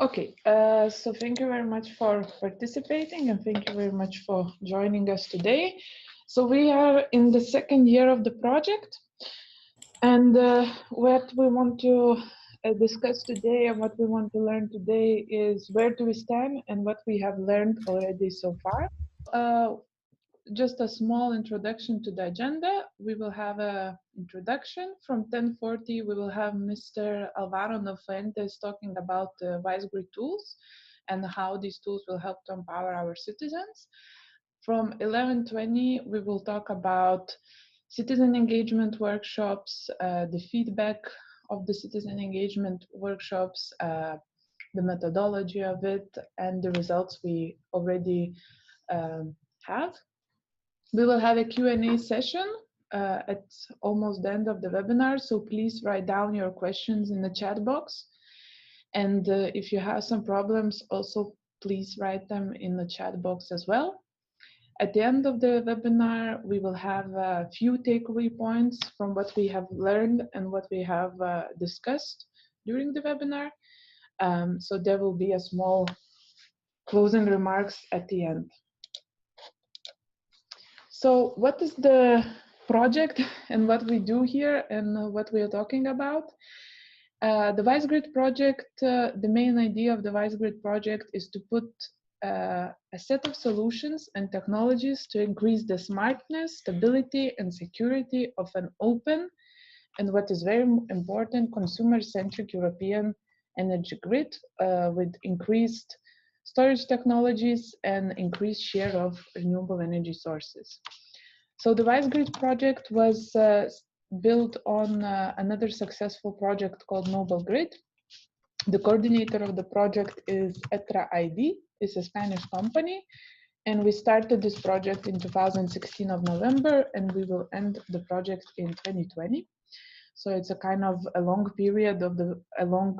Okay, so thank you very much for participating and thank you very much for joining us today. So we are in the second year of the project, and what we want to discuss today and what we want to learn today is where do we stand and what we have learned already so far. Just a small introduction to the agenda. We will have a introduction from 10:40. We will have Mr. Alvaro Nofuentes talking about the WiseGRID tools and how these tools will help to empower our citizens. From 11:20, we will talk about citizen engagement workshops, the feedback of the citizen engagement workshops, the methodology of it, and the results we already have. We will have a Q&A session at almost the end of the webinar, so please write down your questions in the chat box. And if you have some problems, also please write them in the chat box as well. At the end of the webinar, we will have a few takeaway points from what we have learned and what we have discussed during the webinar. So there will be a small closing remarks at the end. So what is the project and what we do here and what we are talking about? The WiseGRID project, the main idea of the WiseGRID project is to put a set of solutions and technologies to increase the smartness, stability, and security of an open and, what is very important, consumer-centric European energy grid with increased storage technologies and increased share of renewable energy sources. So the WiseGRID project was built on another successful project called Mobile Grid. The coordinator of the project is Etra ID, it's a Spanish company, and we started this project in 2016 of November, and we will end the project in 2020. So it's a kind of a long period of a long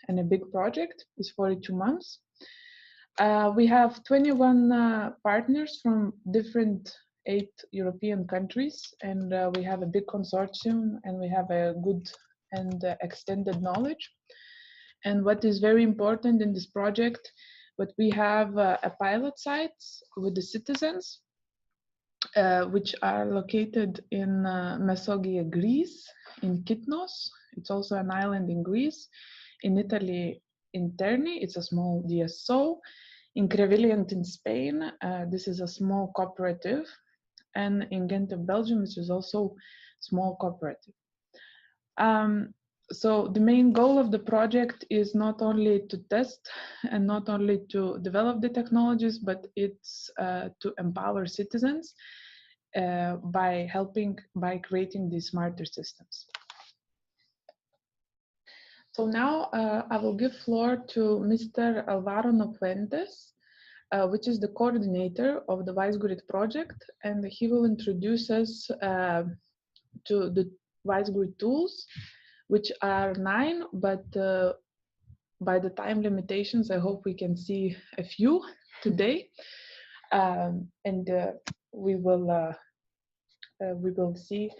and a big project. It's 42 months. We have 21 partners from different 8 European countries, and we have a big consortium, and we have a good and extended knowledge. And what is very important in this project, but we have a pilot site with the citizens, which are located in Mesogia, Greece, in Kitnos. It's also an island in Greece. In Italy, in Terni, it's a small DSO. In Crevillent in Spain, this is a small cooperative. And in Ghent of Belgium, which is also small cooperative. So the main goal of the project is not only to test and not only to develop the technologies, but it's to empower citizens by creating these smarter systems. So now I will give floor to Mr. Alvaro Nofuentes, which is the coordinator of the WiseGRID project, and he will introduce us to the WiseGRID tools, which are 9, but by the time limitations, I hope we can see a few today, and we will see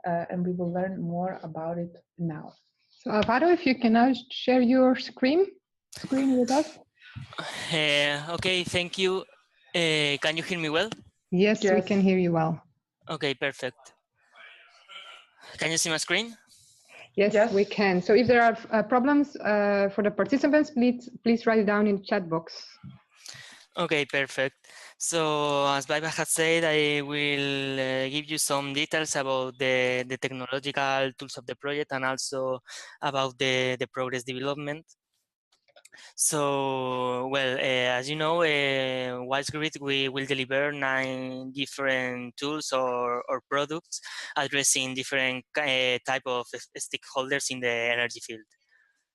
and we will learn more about it now. So Alvaro, if you can now share your screen with us. Okay, thank you. Can you hear me well? Yes, we can hear you well. Okay, perfect. Can you see my screen? Yes, we can. So if there are problems for the participants, please write it down in the chat box. Okay, perfect. So as Baiba has said, I will give you some details about the technological tools of the project and also about the progress development. So, well, as you know, WiseGRID, we will deliver 9 different tools or products addressing different type of stakeholders in the energy field.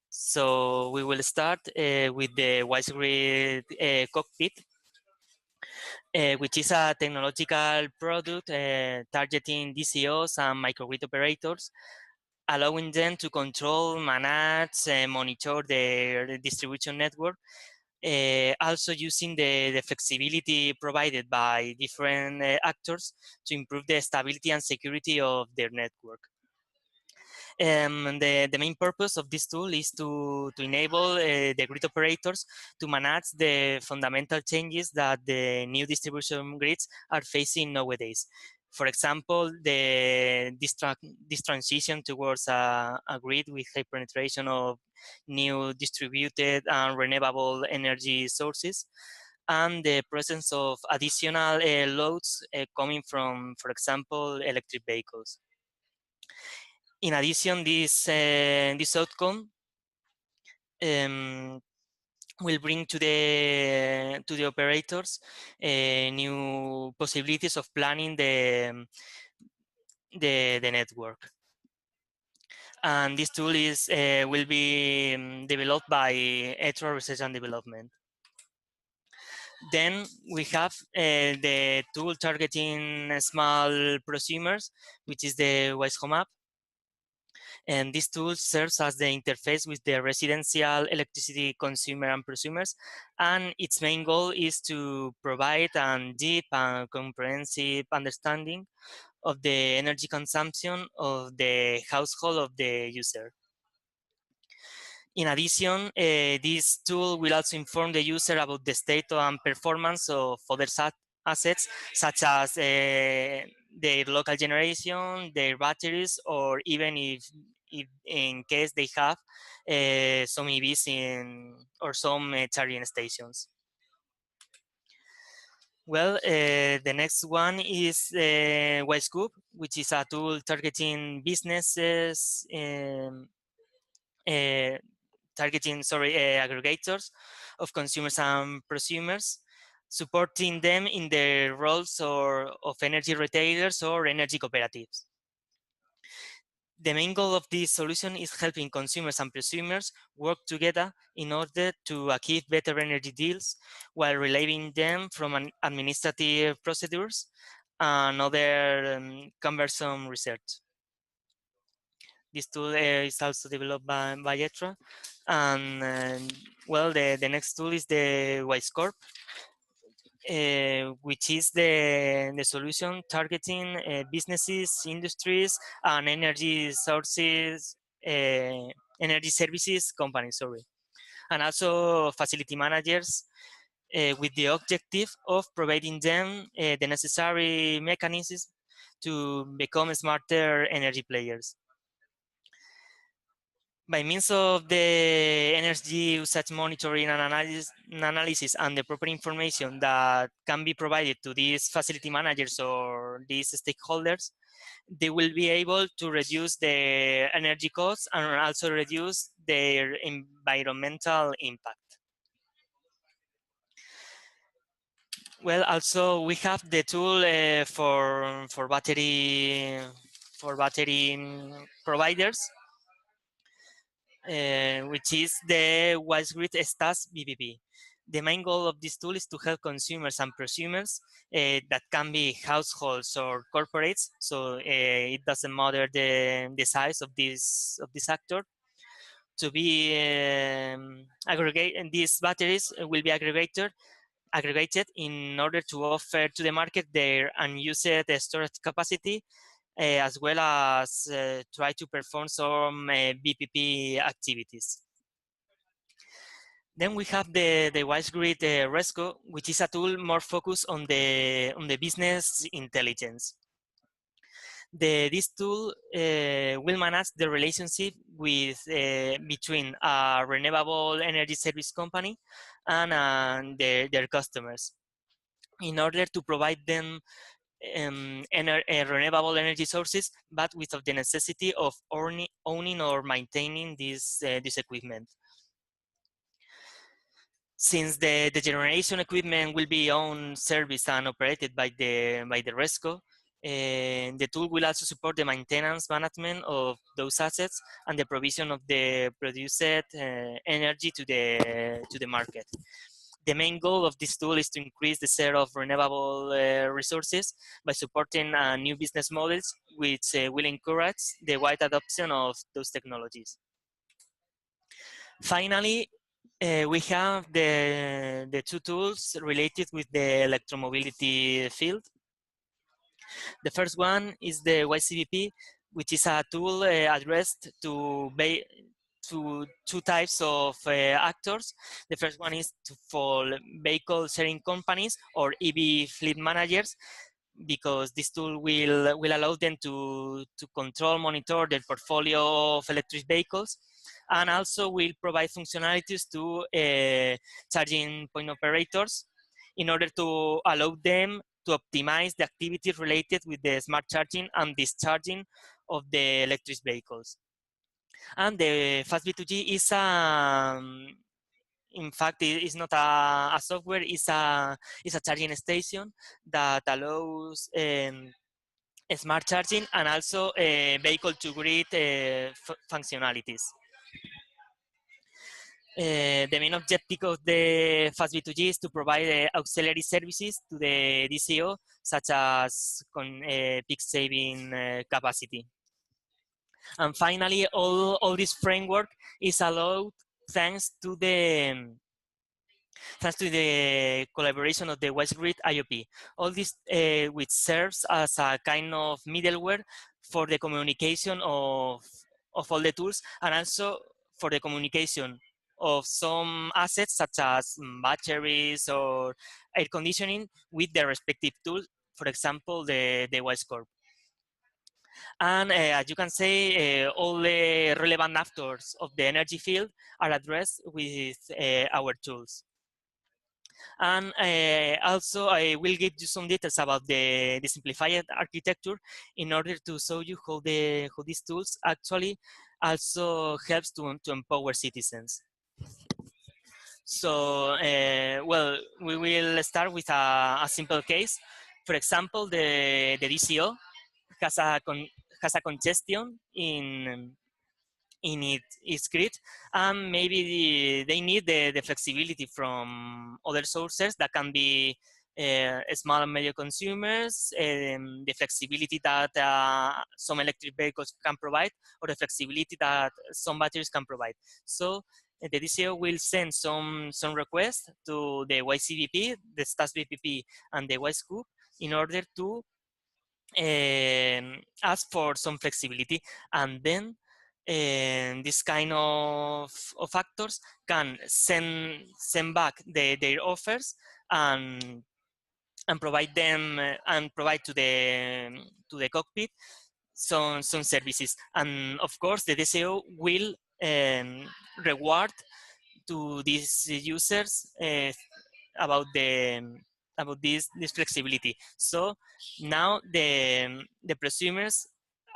So we will start with the WiseGRID cockpit, which is a technological product targeting DCOs and microgrid operators, allowing them to control, manage, and monitor their distribution network, also using the flexibility provided by different actors to improve the stability and security of their network. The main purpose of this tool is to enable the grid operators to manage the fundamental changes that the new distribution grids are facing nowadays. For example, this transition towards a grid with high penetration of new distributed and renewable energy sources, and the presence of additional loads coming from, for example, electric vehicles. In addition, this outcome will bring to the operators new possibilities of planning the network. And this tool will be developed by ETRO Research and Development. Then we have the tool targeting small prosumers, which is the WiseHome app. And this tool serves as the interface with the residential electricity consumer and prosumers. And its main goal is to provide a deep and comprehensive understanding of the energy consumption of the household of the user. In addition, this tool will also inform the user about the state and performance of other assets, such as their local generation, their batteries, or even if in case they have some EVs or some charging stations. Well, the next one is WiseGRID, which is a tool targeting businesses, aggregators of consumers and prosumers, supporting them in their roles of energy retailers or energy cooperatives. The main goal of this solution is helping consumers and prosumers work together in order to achieve better energy deals while relieving them from administrative procedures and other cumbersome research. This tool is also developed by ETRO. And well, the next tool is the WiseCorp, which is the solution targeting businesses, industries, and energy sources, energy services companies, sorry, and also facility managers, with the objective of providing them the necessary mechanisms to become smarter energy players. By means of the energy usage monitoring and analysis and the proper information that can be provided to these facility managers or these stakeholders, they will be able to reduce their energy costs and also reduce their environmental impact. Well, also we have the tool for battery providers, which is the WiseGRID Stats BPP. The main goal of this tool is to help consumers and prosumers that can be households or corporates. So it doesn't matter the size of this actor, to be aggregate. And these batteries will be aggregated in order to offer to the market their unused storage capacity, as well as try to perform some BPP activities. Then we have the WiseGRID Resco, which is a tool more focused on the business intelligence. This tool will manage the relationship with between a renewable energy service company and their customers, in order to provide them renewable energy sources, but without the necessity of owning or maintaining this equipment. Since the generation equipment will be owned, serviced, and operated by the Resco, the tool will also support the maintenance management of those assets and the provision of the produced energy to the market. The main goal of this tool is to increase the share of renewable resources by supporting new business models, which will encourage the wide adoption of those technologies. Finally, we have the two tools related with the electromobility field. The first one is the WiseCVP, which is a tool addressed to two types of actors. The first one is for vehicle sharing companies or EV fleet managers, because this tool will allow them to control, monitor their portfolio of electric vehicles, and also will provide functionalities to charging point operators in order to allow them to optimize the activities related with the smart charging and discharging of the electric vehicles. And the Fast V2G is in fact, it's not a software, it's a charging station that allows smart charging and also vehicle to grid functionalities. The main objective of the Fast V2G is to provide auxiliary services to the DCO, such as peak saving capacity. And finally, all this framework is allowed thanks to the collaboration of the WiseGRID IOP. All this which serves as a kind of middleware for the communication of all the tools, and also for the communication of some assets such as batteries or air conditioning with their respective tools, for example, the WiseCorp. And as you can say, all the relevant actors of the energy field are addressed with our tools. And also, I will give you some details about the simplified architecture in order to show you how these tools actually also helps to empower citizens. So, well, we will start with a simple case. For example, the DCO has a congestion in its grid, and maybe they need the flexibility from other sources that can be small and medium consumers, the flexibility that some electric vehicles can provide, or the flexibility that some batteries can provide. So the DCO will send some requests to the YCVP, the STAS VPP, and the WiseCube in order to ask for some flexibility, and then this kind of factors can send back their offers and provide them and provide to the cockpit some services. And of course, the DCO will reward to these users about this flexibility. So now the prosumers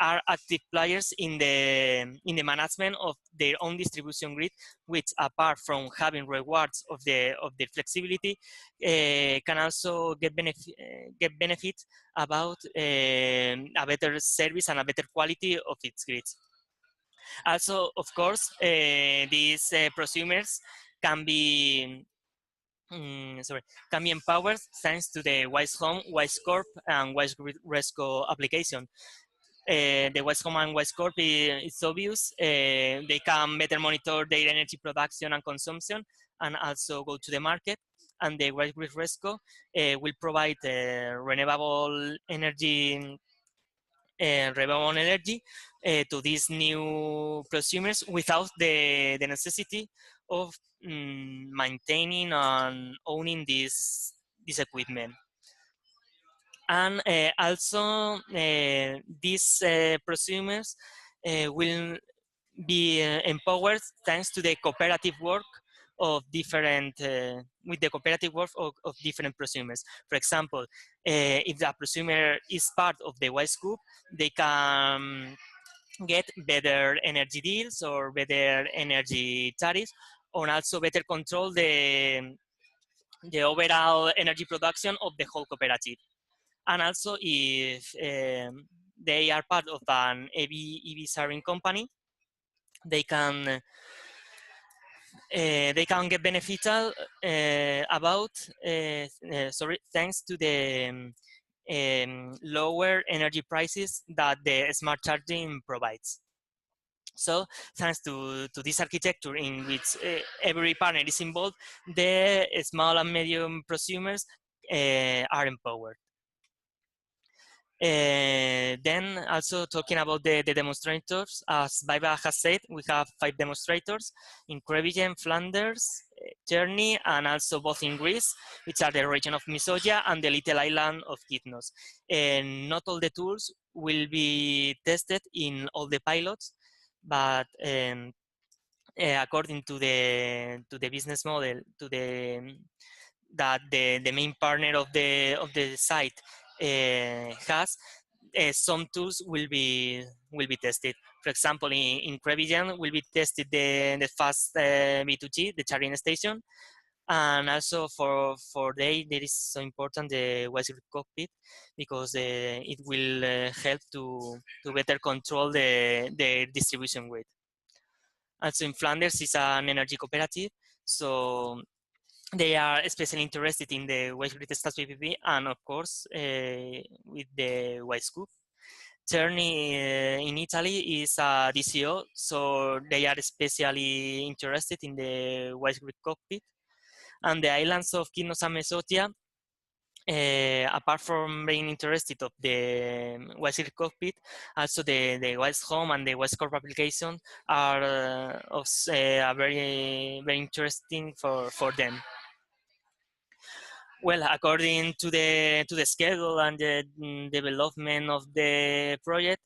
are active players in the management of their own distribution grid, which, apart from having rewards of the flexibility, can also get benefit about a better service and a better quality of its grids. Also, of course, these prosumers can be can be empowered thanks to the WiseHome, WiseCorp, and WiseGRID Resco application. The WiseHome and WiseCorp is obvious. They can better monitor their energy production and consumption, and also go to the market. And the WiseGRID Resco will provide renewable energy to these new prosumers without the necessity of maintaining and owning this equipment. And also these prosumers will be empowered thanks to the cooperative work of different different prosumers. For example, if the prosumer is part of the WiseCube, they can get better energy deals or better energy tariffs, or also better control the overall energy production of the whole cooperative. And also, if they are part of an EV sharing company, they can get beneficial thanks to the lower energy prices that the smart charging provides. So thanks to this architecture in which every partner is involved, the small and medium prosumers are empowered. Then also talking about the demonstrators, as Baiba has said, we have 5 demonstrators in Crevigen, Flanders, Terni, and also both in Greece, which are the region of Misogia and the little island of Kythnos. And not all the tools will be tested in all the pilots, but according to the business model, to that the main partner of the site has, some tools will be tested. For example, in Crevigen will be tested the fast B2G, the charging station, and also for there is so important the WiseGRID cockpit, because it will help to better control the distribution grid. Also in Flanders is an energy cooperative, so they are especially interested in the WiseGRID Stats PPP and of course with the WiseCube. Terni in Italy is a DCO, so they are especially interested in the WiseGRID cockpit. And the islands of Kythnos and Mesotia, apart from being interested of the WiseGRID cockpit, also the Wise Home and the Wise Corp application are very interesting for them. Well, according to the schedule and the development of the project,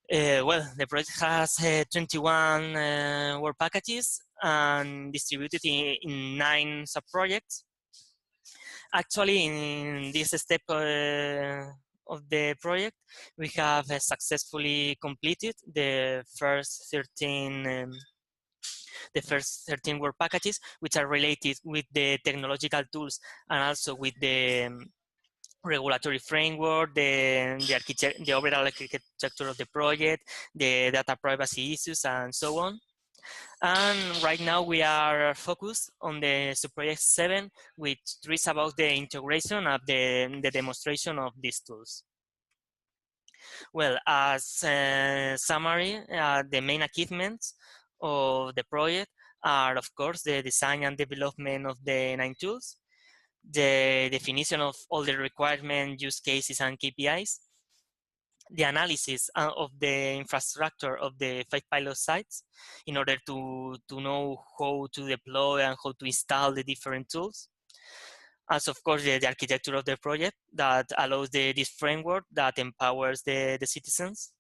well, the project has 21 work packages and distributed in 9 sub-projects. Actually, in this step of the project, we have successfully completed the first 13 work packages, which are related with the technological tools and also with the regulatory framework, the overall architecture of the project, the data privacy issues, and so on. And right now we are focused on the subproject 7, which is about the integration of the demonstration of these tools. Well, as a summary, the main achievements of the project are, of course, the design and development of the 9 tools, the definition of all the requirement, use cases, and KPIs, the analysis of the infrastructure of the 5 pilot sites in order to know how to deploy and how to install the different tools. As of course, the architecture of the project that allows this framework that empowers the citizens.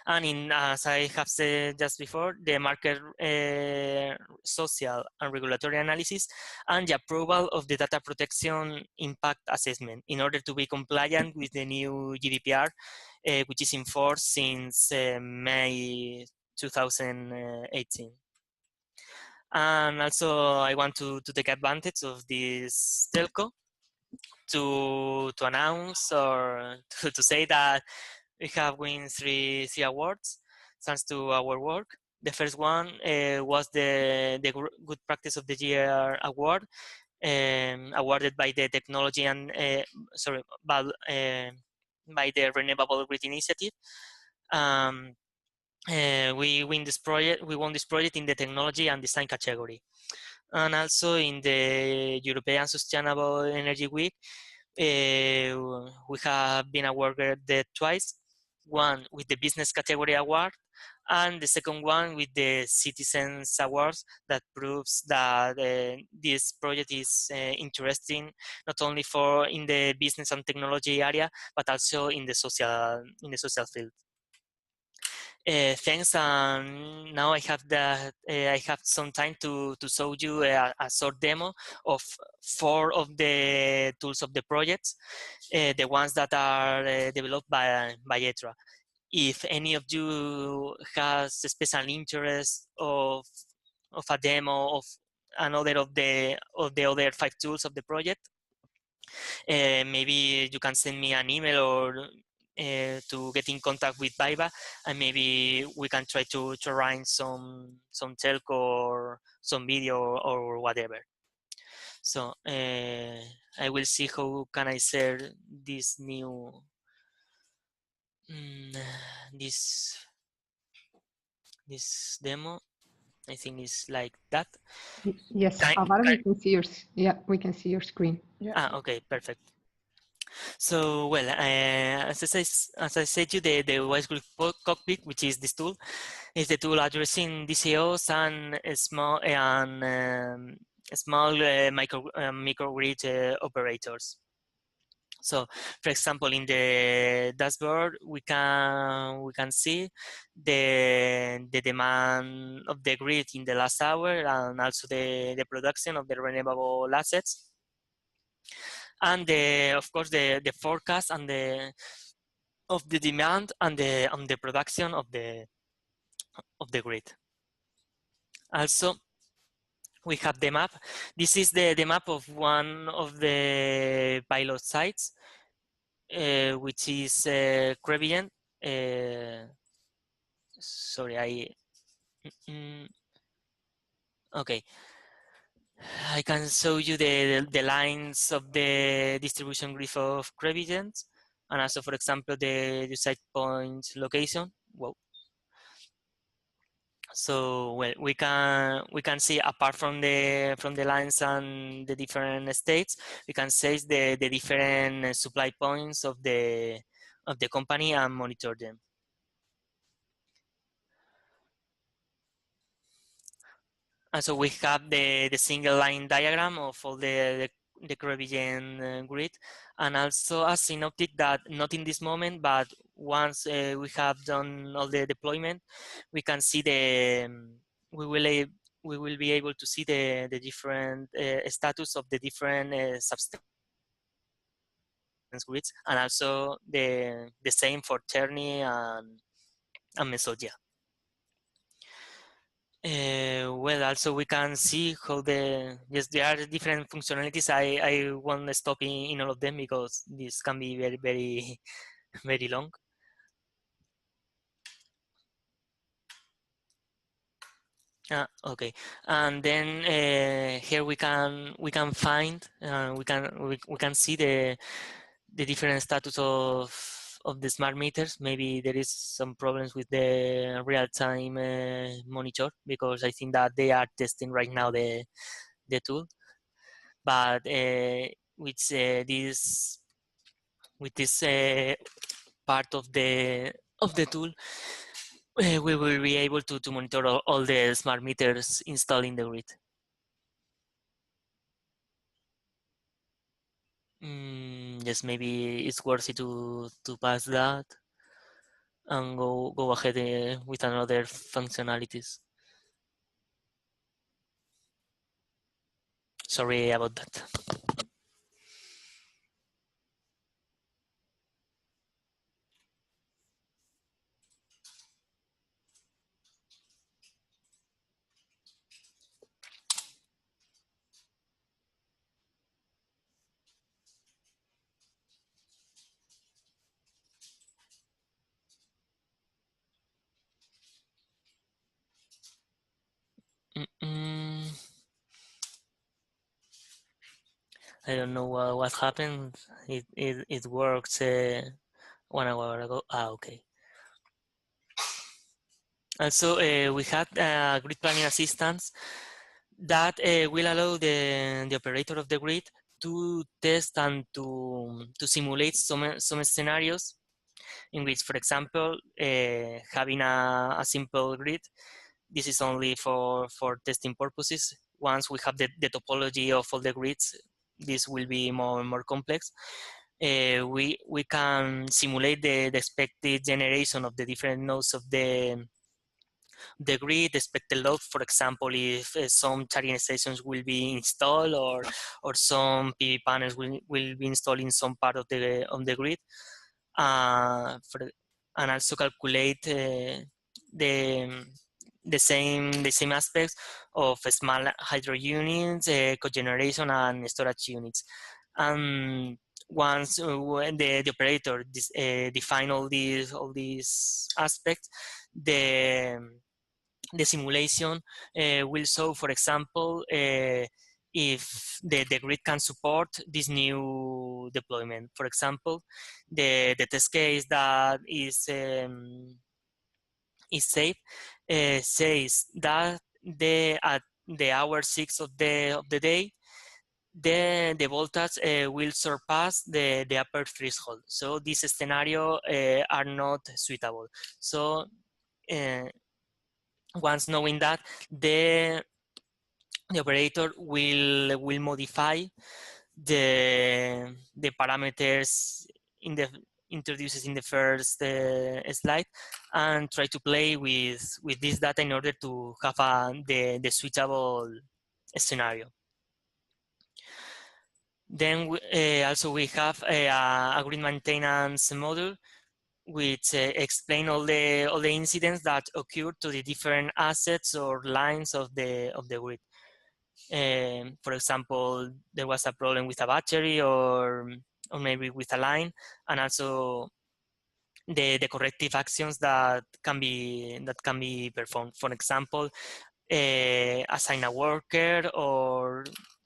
And as I have said just before, the market social and regulatory analysis and the approval of the data protection impact assessment in order to be compliant with the new GDPR, which is in force since May 2018. And also I want to take advantage of this telco to announce or to say that we have won 3 awards thanks to our work. The first one was the Good Practice of the Year award, awarded by the Technology and by the Renewable Grid Initiative. We won this project in the Technology and Design category, and also in the European Sustainable Energy Week. We have been awarded twice, one with the Business category award and the second one with the Citizens Awards, that proves that this project is interesting not only in the business and technology area, but also in the social field. Thanks. Now I have some time to show you a short demo of 4 of the tools of the project, the ones that are developed by ETRA. If any of you has a special interest of a demo of another of the other 5 tools of the project, maybe you can send me an email or to get in contact with Baiba, and maybe we can try to arrange some telco or some video or whatever. So I will see how can I share this new this demo. I think it's like that. Yes, Alvaro, we can see we can see your screen. Yeah. Okay, perfect. So, well, as I said to you, the WiseGRID cockpit, which is this tool, is the tool addressing DCOs and small microgrid operators. So, for example, in the dashboard, we can see the demand of the grid in the last hour, and also the production of the renewable assets, and of course the forecast and of the demand and the production of the grid. Also, we have the map. This is the map of one of the pilot sites, which is Crevillent. Sorry, okay. I can show you the lines of the distribution grid of Crevillent, and also, for example, the site point location. Whoa. So, well, we can see, apart from the lines and the different states, we can see the different supply points of the company and monitor them. And so we have the single line diagram of all the Crevillent grid, and also a synoptic that not in this moment, but once we have done all the deployment, we can see we will be able to see the different status of the different substance grids, and also the same for Terni and Mesodia. Well, also we can see how yes, there are different functionalities. I won't stop in all of them because this can be very, very, very long. Okay, and then here we can find we can see the different status of the smart meters. Maybe there is some problems with the real-time monitor, because I think that they are testing right now the tool. But with this part of the tool, we will be able to monitor all the smart meters installed in the grid. Yes, maybe it's worth it to pass that and go ahead with another functionalities. Sorry about that. I don't know what happened. It works 1 hour ago. Okay. Also, we had grid planning assistance that will allow the operator of the grid to test and to simulate some scenarios in which, for example, having a simple grid. This is only for testing purposes. Once we have the topology of all the grids, this will be more and more complex. We can simulate the expected generation of the different nodes of the grid, expected load. For example, if some charging stations will be installed, or some PV panels will be installed in some part of the grid, and also calculate the same aspects of small hydro units, cogeneration, and storage units. And once when the operator define all these aspects, the simulation will show, for example, if the grid can support this new deployment. For example, the test case that is safe says that at the hour 6 of the day, the voltage will surpass the upper threshold. So this scenario are not suitable. So once knowing that, the operator will modify the parameters in the introduces in the first slide and try to play with this data in order to have the suitable scenario. Then also we have a grid maintenance module which explain all the incidents that occur to the different assets or lines of the grid. For example, there was a problem with a battery or maybe with a line, and also the corrective actions that can be performed. For example, assign a worker or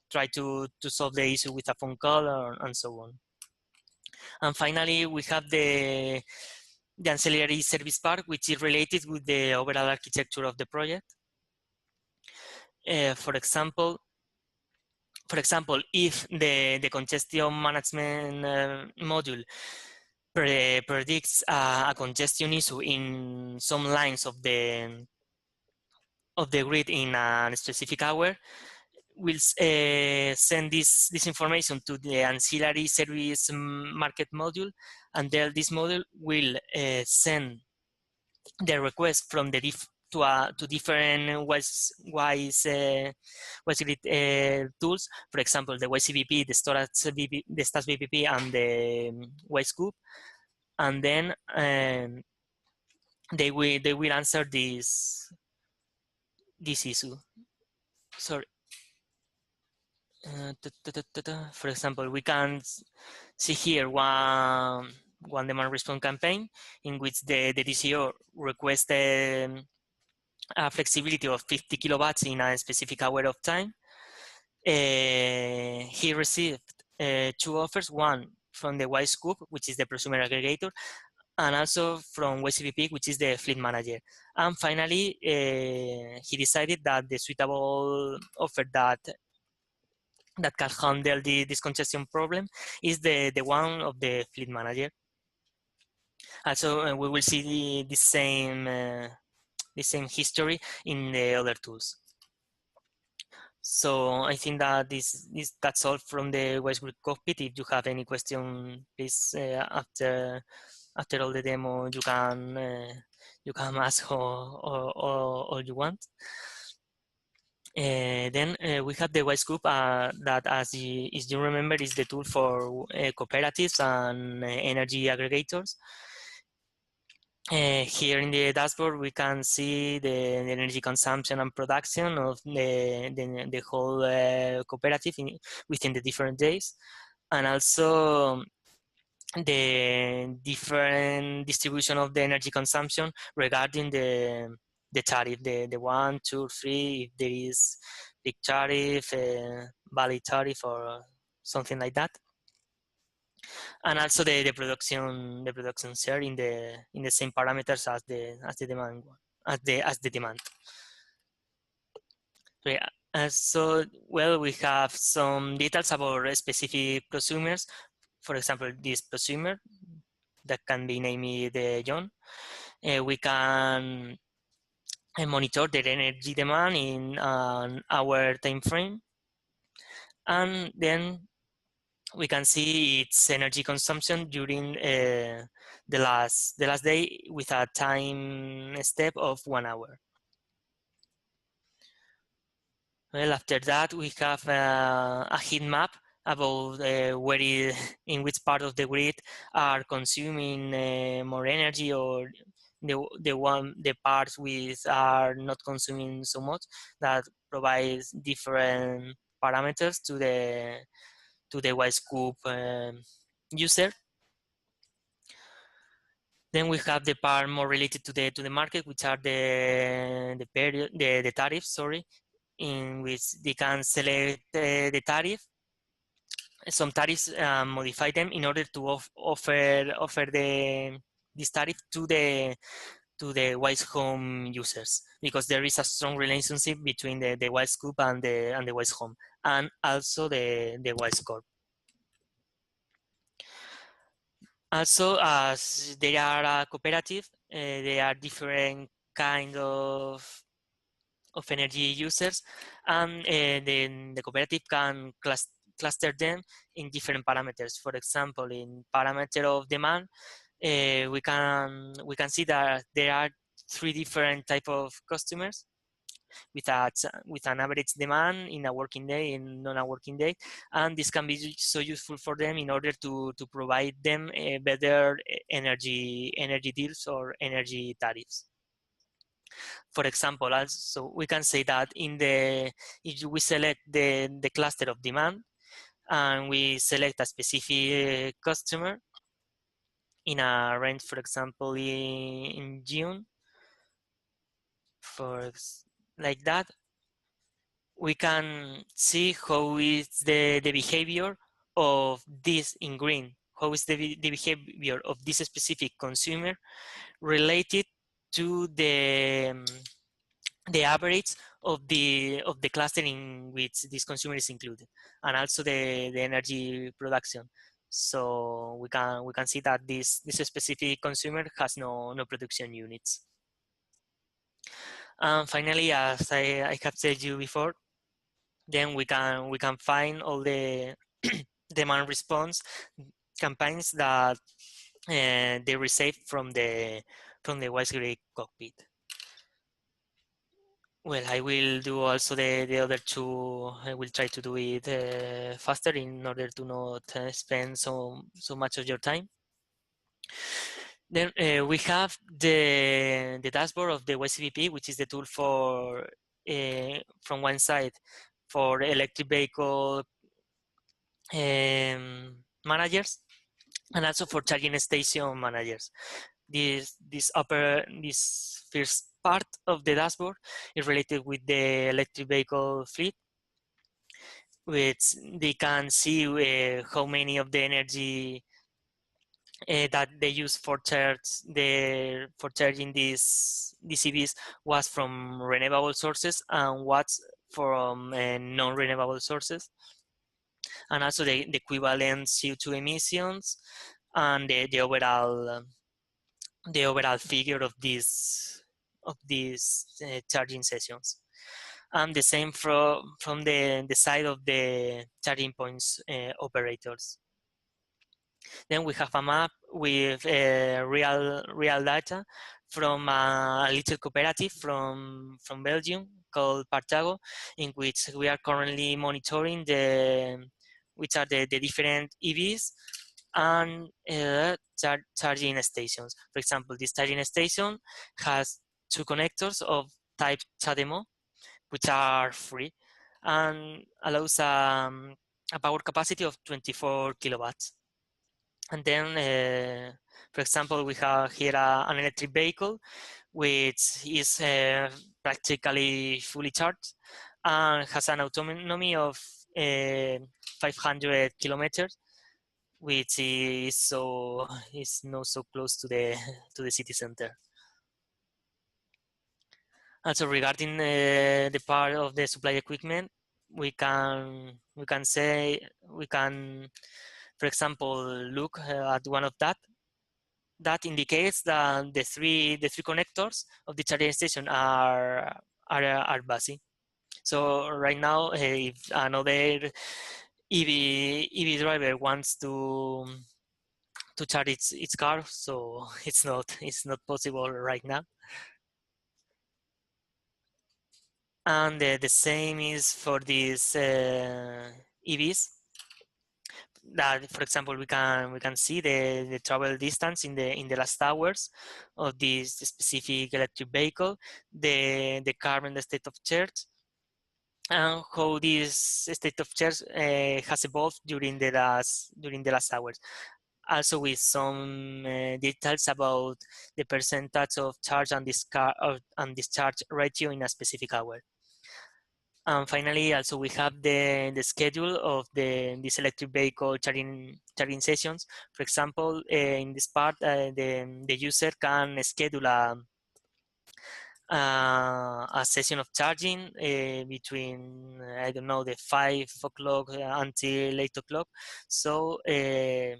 try to solve the issue with a phone call and so on. And finally, we have the ancillary service part, which is related with the overall architecture of the project. For example, if the congestion management module predicts a congestion issue in some lines of the grid in a specific hour, we'll send this information to the ancillary service market module, and then this module will send the request from the to different WiseGRID tools. For example, the WiseVPP, the storage VP, the stats VPP, and the WiseCube, and then they will answer this issue. Sorry. For example, we can see here one demand response campaign in which the DCO requests a flexibility of 50 kilowatts in a specific hour of time. He received two offers, one from the WiseCube, which is the prosumer aggregator, and also from WiseVPP, which is the fleet manager. And finally, he decided that the suitable offer that can handle this congestion problem is the one of the fleet manager. Also, we will see the same history in the other tools. So I think that that's all from the WiseGRID cockpit. If you have any question, please after all the demo, you can ask all you want. Then we have the WiseCube that, as you remember, is the tool for cooperatives and energy aggregators. Here in the dashboard, we can see the energy consumption and production of the whole cooperative within the different days, and also the different distribution of the energy consumption regarding the tariff, the 1, 2, 3, if there is big tariff, valley tariff, or something like that. And also the production share in the same parameters as the demand as the demand. So, yeah, so well, we have some details about specific prosumers. For example, this prosumer that can be named John. We can monitor the energy demand in an hour time frame, and then we can see its energy consumption during the last day with a time step of 1 hour. Well, after that, we have a heat map about in which part of the grid are consuming more energy, or the parts which are not consuming so much, that provides different parameters to the WiseCube user. Then we have the part more related to the market, which are the tariffs, sorry, in which they can select the tariff, some tariffs, modify them in order to offer this tariff to the to the Wise Home users, because there is a strong relationship between the Wise Group and the Wise Home, and also the Wise Corp. Also, as they are a cooperative, they are different kind of energy users, and then the cooperative can cluster them in different parameters. For example, in parameter of demand, we can see that there are 3 different type of customers with an average demand in a working day and non a working day, and this can be so useful for them in order to provide them a better energy deals or energy tariffs. For example, also we can say that if we select the cluster of demand and we select a specific customer in a range, for example, in June, like that, we can see how is the behavior of this in green, how is the behavior of this specific consumer related to the average of the cluster in which this consumer is included, and also the energy production. So we can see that this specific consumer has no production units. And finally, as I have said you before, then we can find all the demand response campaigns that they received from the WiseGRID cockpit. Well, I will do also the other 2. I will try to do it faster in order to not spend so much of your time. Then we have the dashboard of the WiseCVP, which is the tool for from one side for electric vehicle managers, and also for charging station managers. This first part of the dashboard is related with the electric vehicle fleet, which they can see how many of the energy that they use for charging these EVs was from renewable sources and what's from non-renewable sources, and also the equivalent CO2 emissions and the overall figure of these charging sessions. And the same from the side of the charging points operators. Then we have a map with real data from a little cooperative from Belgium called Partago, in which we are currently monitoring which are the different EVs and charging stations. For example, this charging station has 2 connectors of type CHAdeMO, which are free and allows a power capacity of 24 kilowatts. And then, for example, we have here an electric vehicle, which is practically fully charged and has an autonomy of 500 kilometers, which is not so close to the city center. Also, regarding the part of the supply equipment, we can, for example, look at one of that indicates that the three connectors of the charging station are busy. So right now, if another EV driver wants to charge its car, so it's not possible right now. And the same is for these EVs. That, for example, we can see the travel distance in the last hours of this specific electric vehicle, the current state of charge, and how this state of charge has evolved during the last hours. Also with some details about the percentage of charge and discharge ratio in a specific hour. And finally, also we have the schedule of this electric vehicle charging sessions. For example, in this part, the user can schedule a a session of charging between, I don't know, the 5 o'clock until 8 o'clock. So the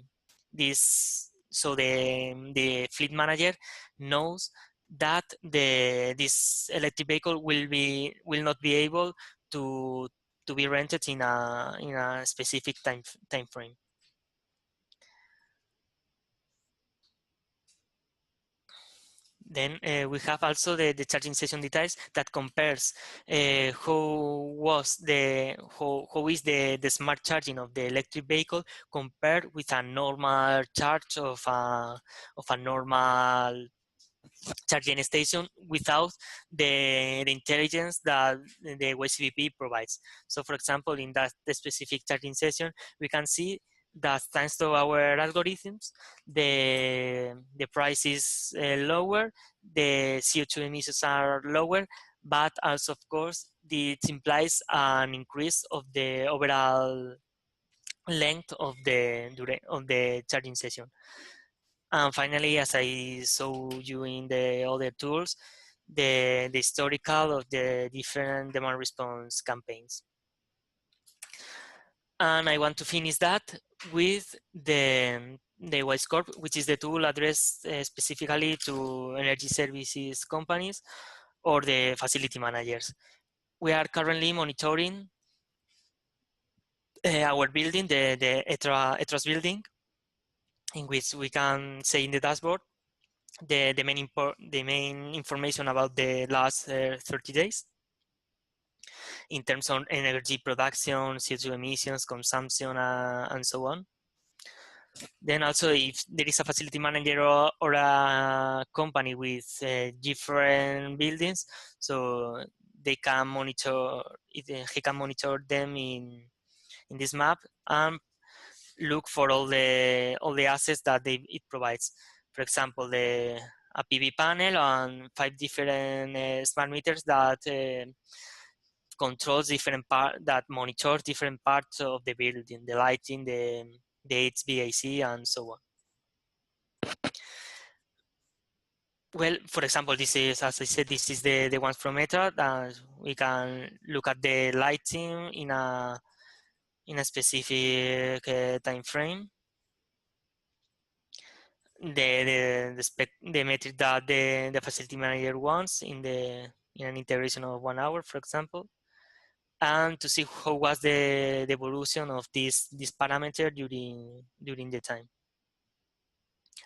fleet manager knows that this electric vehicle will not be able to be rented in a specific time frame. Then we have also the charging session details that compares how is the smart charging of the electric vehicle compared with a normal charge of a normal charging station without the intelligence that the WiseGRID provides. So for example, in the specific charging session, we can see that thanks to our algorithms, the price is lower, the CO2 emissions are lower, but also, of course, it implies an increase of the overall length of the charging session. And finally, as I saw you in the other tools, the historical of the different demand response campaigns. And I want to finish that with the WiseCorp, which is the tool addressed specifically to energy services companies or the facility managers. We are currently monitoring our building, the ETRAS building, in which we can say in the dashboard the main information about the last 30 days in terms of energy production, CO2 emissions, consumption, and so on. Then also, if there is a facility manager or a company with different buildings, so they can monitor, he can monitor them in this map and look for all the assets that it provides. For example, a PV panel and 5 different smart meters that controls different that monitors different parts of the building, the lighting, the HVAC, and so on. Well, for example, this is, as I said, this is the ones from Meta, and we can look at the lighting in a specific time frame. The metric that the facility manager wants in an iteration of 1 hour, for example, and to see how was the evolution of this parameter during the time.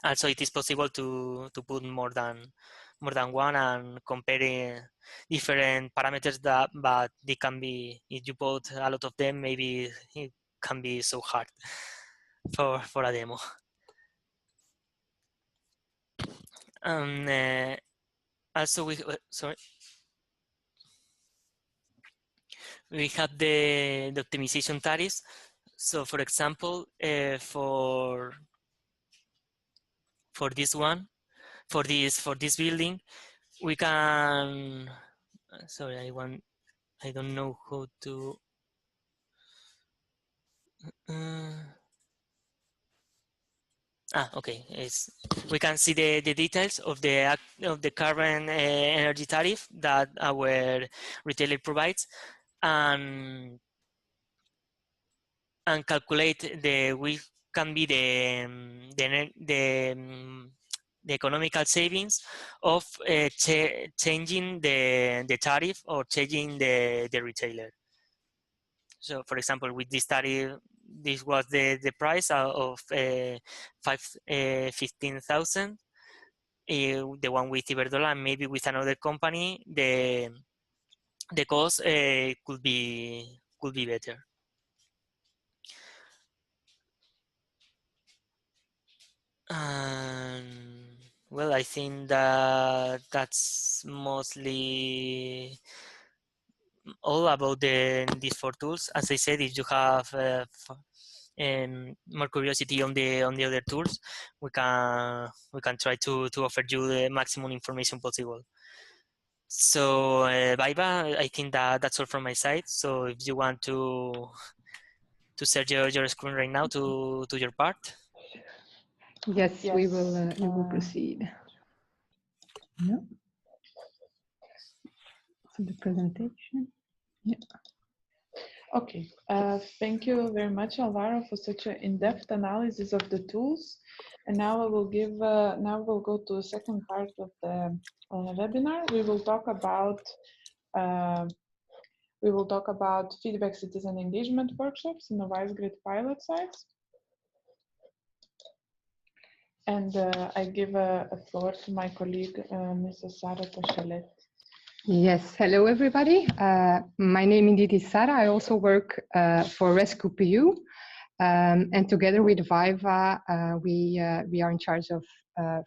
Also, it is possible to put more than one and compare different parameters but they can be, if you put a lot of them, maybe it can be so hard for a demo. Also, we have the optimization tariffs. So, for example, for this one, for this building, we can. Sorry, I don't know how to. Okay. We can see the details of the current energy tariff that our retailer provides, and calculate which can be the economical savings of changing the tariff or changing the retailer. So, for example, with this tariff, this was the price of 15,000. The one with Iberdrola, and maybe with another company, the cost could be better. Well, I think that's mostly all about these 4 tools. As I said, if you have more curiosity on the other tools, we can try to offer you the maximum information possible. So, Baiba, I think that's all from my side. So, if you want to share your screen right now to your part. Yes, we will proceed. Yeah. to the presentation. Yeah. Okay. Thank you very much, Alvaro, for such an in-depth analysis of the tools. And now I will give. Now we'll go to the second part of the webinar. We will talk about. Feedback citizen engagement workshops in the WiseGRID pilot sites. And I give a floor to my colleague, Mrs. Sara Tachalet. Yes, hello everybody. My name indeed is Sara. I also work for RescuePU, and together with Viva, we are in charge of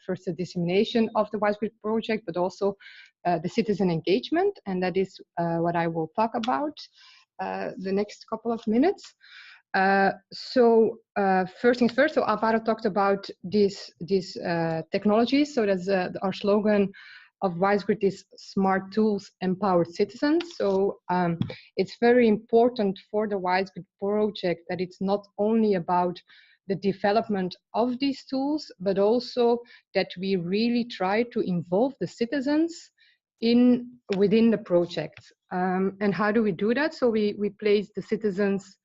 first the dissemination of the WiseGRID project, but also the citizen engagement, and that is what I will talk about the next couple of minutes. First things first, so Alvaro talked about these technologies. So that's our slogan of WiseGRID is smart tools, empowered citizens. So it's very important for the WiseGRID project that it's not only about the development of these tools, but also that we really try to involve the citizens within the project. And how do we do that? So we place the citizens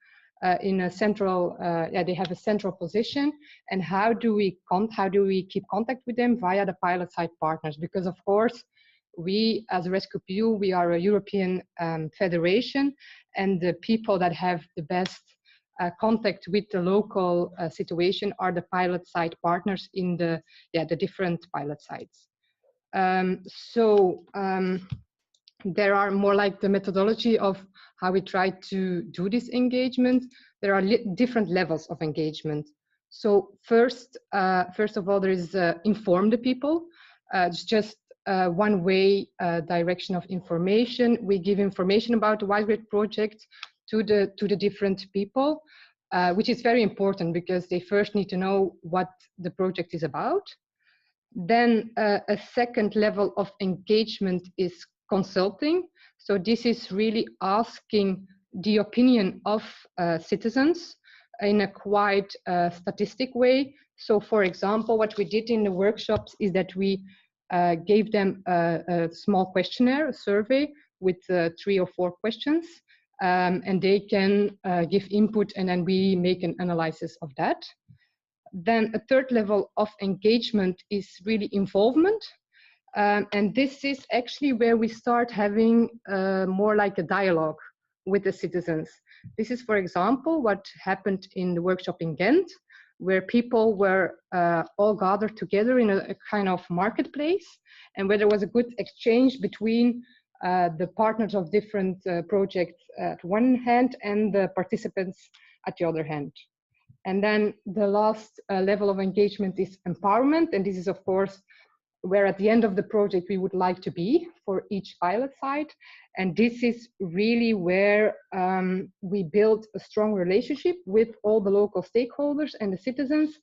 in a central, they have a central position. And how do we keep contact with them? Via the pilot site partners, because of course, we as RescuePU, we are a European federation, and the people that have the best contact with the local situation are the pilot site partners in the different pilot sites. There are more like the methodology of how we try to do this engagement. There are different levels of engagement. So first of all, there is inform the people. It's just one way direction of information. We give information about the WiseGRID project to the different people, which is very important because they first need to know what the project is about. Then a second level of engagement is consulting. So this is really asking the opinion of citizens in a quite statistic way. So for example, what we did in the workshops is that we gave them a small questionnaire, a survey with 3 or 4 questions, and they can give input, and then we make an analysis of that. Then a third level of engagement is really involvement. And this is actually where we start having more like a dialogue with the citizens. This is, for example, what happened in the workshop in Ghent, where people were all gathered together in a kind of marketplace, and where there was a good exchange between the partners of different projects at one hand and the participants at the other hand. And then the last level of engagement is empowerment. And this is, of course, where at the end of the project we would like to be for each pilot site. And this is really where we build a strong relationship with all the local stakeholders and the citizens,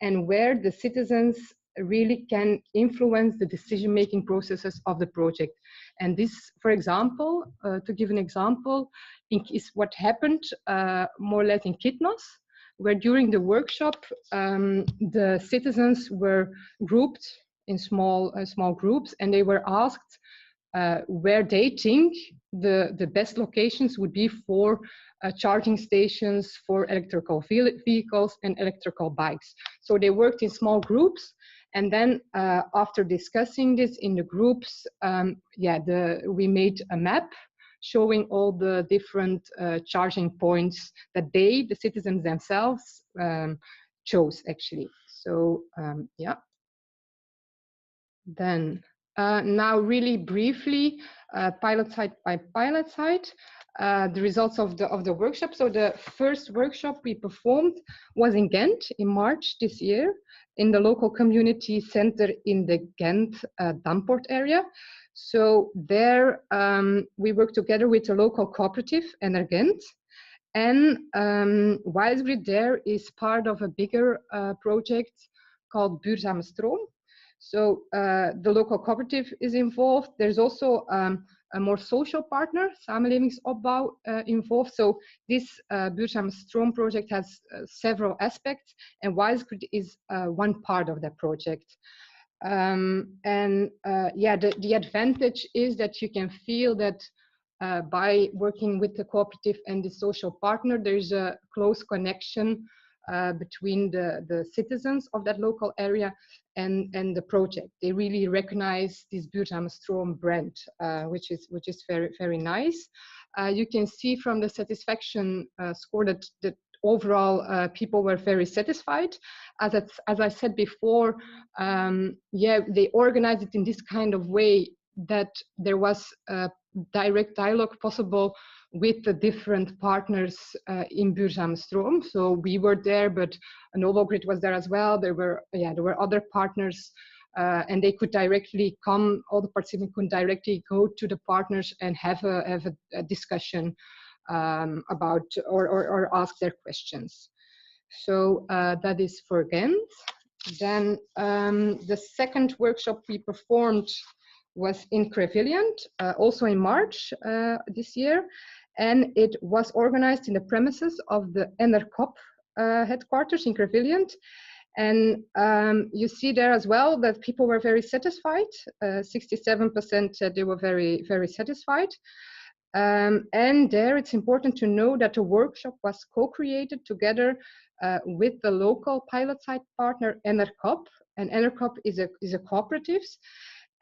and where the citizens really can influence the decision-making processes of the project. And this, for example, to give an example, is what happened more or less in Kitnos, where during the workshop, the citizens were grouped in small groups, and they were asked where they think the best locations would be for charging stations for electrical vehicles and electrical bikes. So they worked in small groups, and then after discussing this in the groups, we made a map showing all the different charging points that the citizens themselves chose actually. So Then now really briefly, pilot site by pilot site, the results of the workshop. So the first workshop we performed was in Ghent in March this year, in the local community center in the Ghent Damport area. So there we work together with a local cooperative, Ghent, and WiseGRID there is part of a bigger project called Duurzame Stroom. So the local cooperative is involved. There's also a more social partner, Samenlevingsopbouw, involved. So this Duurzame Stroom project has several aspects, and WiseGRID is one part of that project. The advantage is that you can feel that by working with the cooperative and the social partner, there's a close connection between the citizens of that local area and the project. They really recognize this Buurtzame Stroom brand, which is very, very nice. You can see from the satisfaction score that overall people were very satisfied. As I said before, they organized it in this kind of way that there was direct dialogue possible with the different partners in Buurtzame Stroom. So we were there, but WiseGRID was there as well. There were other partners, and they could directly come. All the participants could directly go to the partners and have a discussion about or ask their questions. So that is for Ghent. Then the second workshop we performed was in Crevillent, also in March this year, and it was organized in the premises of the NRCOP headquarters in Crevillent. And you see there as well that people were very satisfied. 67% said they were very, very satisfied. And there it's important to know that the workshop was co-created together with the local pilot site partner NRCOP. And NRCOP is a cooperative.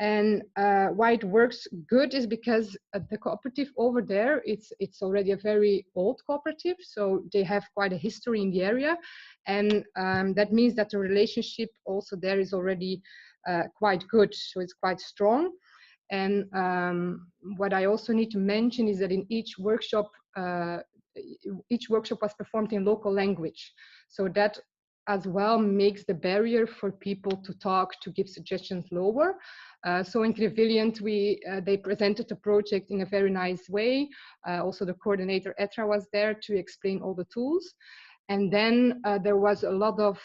And why it works good is because the cooperative over there, it's already a very old cooperative, so they have quite a history in the area, and that means that the relationship also there is already quite good, so it's quite strong. And what I also need to mention is that in each workshop was performed in local language, so that as well makes the barrier for people to talk, to give suggestions lower. So in Crevillent, they presented the project in a very nice way. Also the coordinator Etra was there to explain all the tools. And then there was a lot of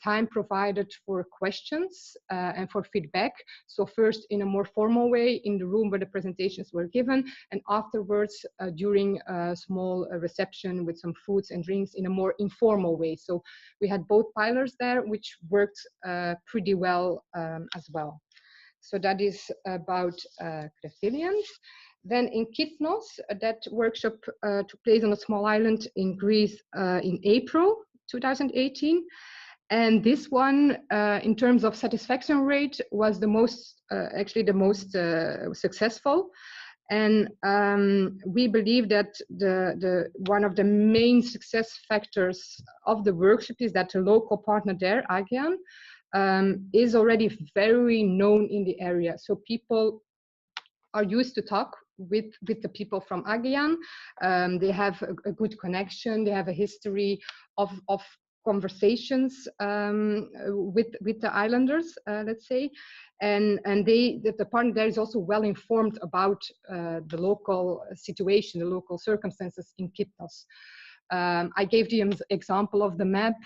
time provided for questions and for feedback. So first in a more formal way in the room where the presentations were given, and afterwards during a small reception with some foods and drinks in a more informal way. So we had both pillars there, which worked pretty well as well. So that is about Crevillent. Then in Kitnos, that workshop took place on a small island in Greece in April 2018. And this one, in terms of satisfaction rate, was the most, actually the most successful. And we believe that one of the main success factors of the workshop is that the local partner there, Agian, is already very known in the area. So people are used to talk with the people from Agian. They have a good connection. They have a history of conversations with the islanders, let's say, and the partner there is also well informed about the local situation, the local circumstances in Kitnos. I gave the example of the map.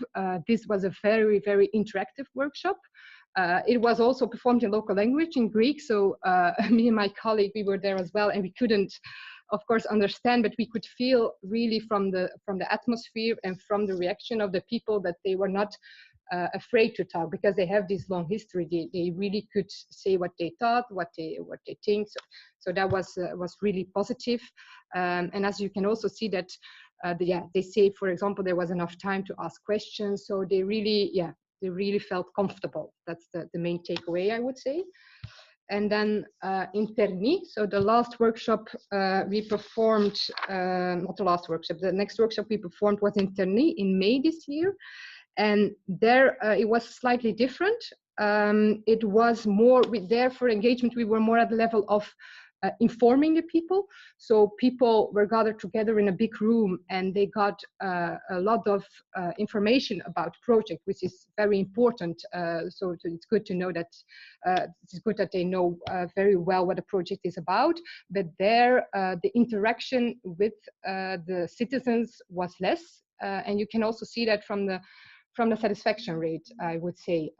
This was a very, very interactive workshop. It was also performed in local language, in Greek, so me and my colleague, we were there as well, and we couldn't, of course, understand, but we could feel really from the atmosphere and from the reaction of the people that they were not afraid to talk, because they have this long history. They really could say what they thought, what they think. So that was really positive. And as you can also see that, they say, for example, there was enough time to ask questions. So they really felt comfortable. That's the main takeaway, I would say. And then in Terni, so the last workshop we performed, not the last workshop, the next workshop we performed was in Terni in May this year. And there it was slightly different. It was more, there for engagement, we were more at the level of informing the people. So people were gathered together in a big room, and they got a lot of information about the project, which is very important. So it's good to know that it's good that they know very well what the project is about. But there, the interaction with the citizens was less, and you can also see that from the satisfaction rate, I would say.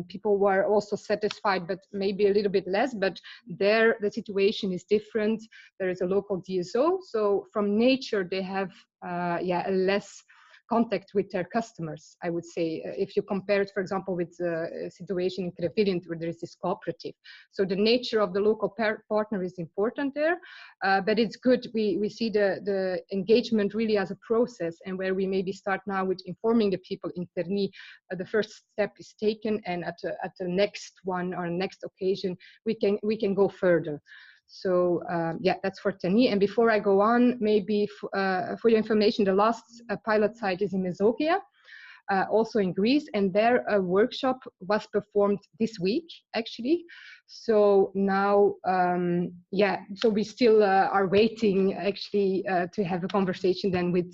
People were also satisfied, but maybe a little bit less, but there the situation is different. There is a local DSO, so from nature they have a less contact with their customers, I would say, if you compare it, for example, with the situation in Crevillent, where there is this cooperative. So the nature of the local partner is important there, but it's good. We see the engagement really as a process, and where we maybe start now with informing the people in Terni, the first step is taken, and at the next one or next occasion, we can go further. So yeah, that's for Terni. And before I go on, maybe for your information, the last pilot site is in Mesogia, also in Greece, and there a workshop was performed this week, actually. So now, yeah, so we still are waiting, actually, to have a conversation then with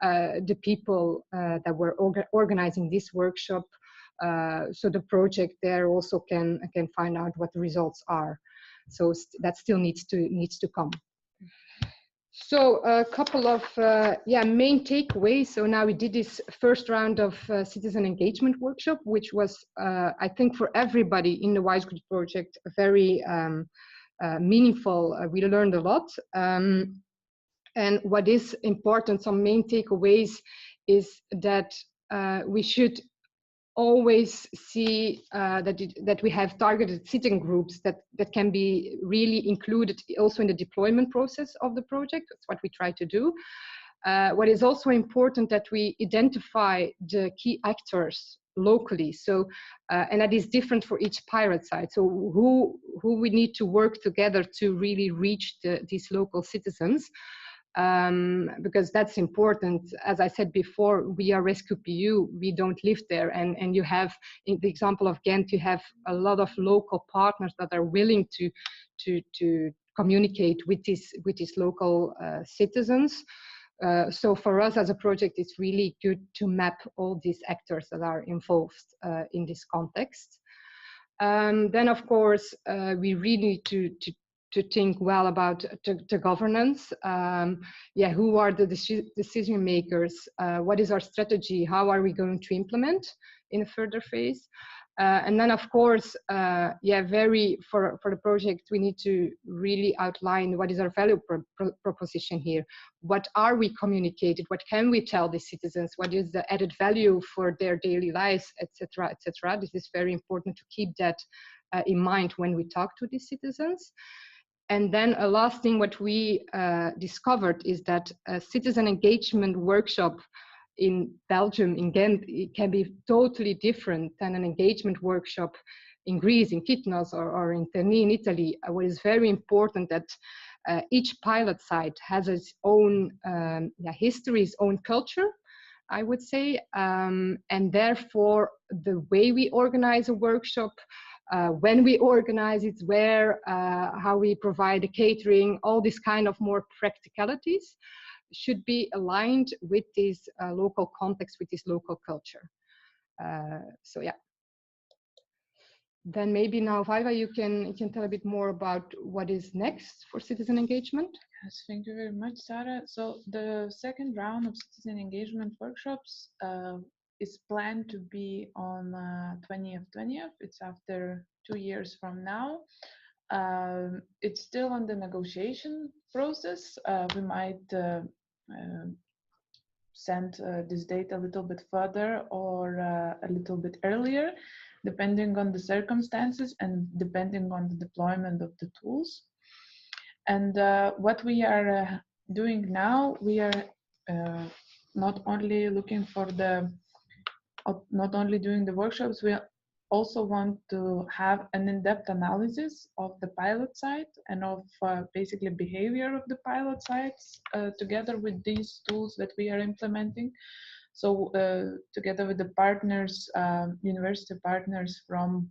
the people that were organizing this workshop, so the project there also can find out what the results are. So that still needs to come. So a couple of main takeaways. So now we did this first round of citizen engagement workshop, which was I think for everybody in the WiseGRID project very meaningful. We learned a lot. And what is important, some main takeaways, is that we should always see that we have targeted sitting groups that can be really included also in the deployment process of the project. That's what we try to do. What is also important, that we identify the key actors locally. So, and that is different for each pilot site. So who we need to work together to really reach these local citizens. Because that's important. As I said before, we are Rescue PU, we don't live there. And you have, in the example of Ghent, you have a lot of local partners that are willing to communicate with these local citizens. So for us as a project, it's really good to map all these actors that are involved in this context. Then, of course, we really need to think well about the governance. Yeah, who are the decision makers? What is our strategy? How are we going to implement in a further phase? And then, of course, yeah, for the project, we need to really outline what is our value proposition here. What are we communicating? What can we tell the citizens? What is the added value for their daily lives, etc., etc. This is very important to keep that in mind when we talk to the citizens. And then a last thing, what we discovered is that a citizen engagement workshop in Belgium, in Ghent, it can be totally different than an engagement workshop in Greece, in Kitnos, or in Terni in Italy. What is very important that each pilot site has its own history, its own culture, I would say, and therefore the way we organize a workshop, when we organize it, where, how we provide the catering, all this kind of more practicalities should be aligned with this local context, with this local culture. So yeah. Then maybe now, Vaiva, you can tell a bit more about what is next for citizen engagement. Yes, thank you very much, Sarah. So the second round of citizen engagement workshops is planned to be on 20th. It's after 2 years from now. It's still on the negotiation process. We might send this date a little bit further or a little bit earlier, depending on the circumstances and depending on the deployment of the tools. And what we are doing now, we are not only looking for not only doing the workshops, we also want to have an in-depth analysis of the pilot site and of basically behavior of the pilot sites together with these tools that we are implementing. So together with the partners, university partners from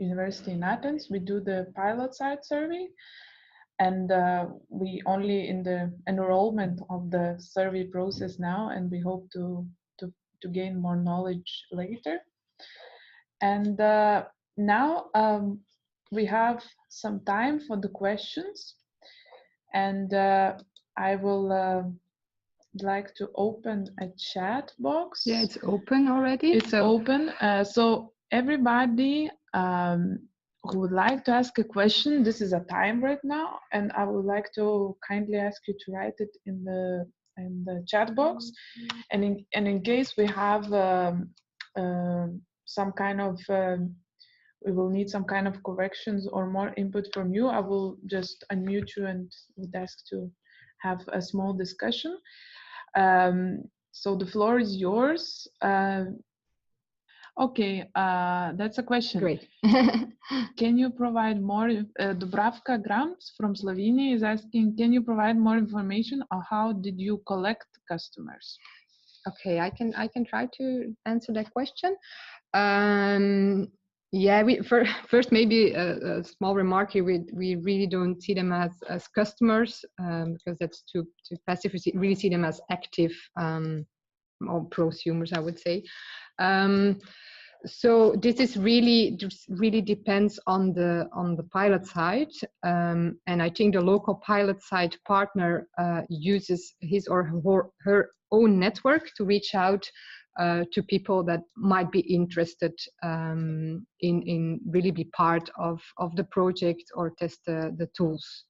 University in Athens, we do the pilot site survey. And we only in the enrollment of the survey process now, and we hope to gain more knowledge later. And now we have some time for the questions, and I will like to open a chat box. Yeah, it's open already. It's open. So everybody who would like to ask a question, this is a time right now, and I would like to kindly ask you to write it in the the chat box, and in case we have some kind of we will need some kind of corrections or more input from you, I will just unmute you and would ask to have a small discussion. So the floor is yours. Okay, that's a question. Great. Can you provide more? Dubravka Grams from Slovenia is asking, can you provide more information on how did you collect customers? Okay, I can try to answer that question. Yeah, first maybe a small remark here. We really don't see them as customers because that's too passive. We really see them as active or prosumers, I would say. So this is really depends on the pilot site, and I think the local pilot site partner uses his or her own network to reach out to people that might be interested in really be part of the project or test the tools.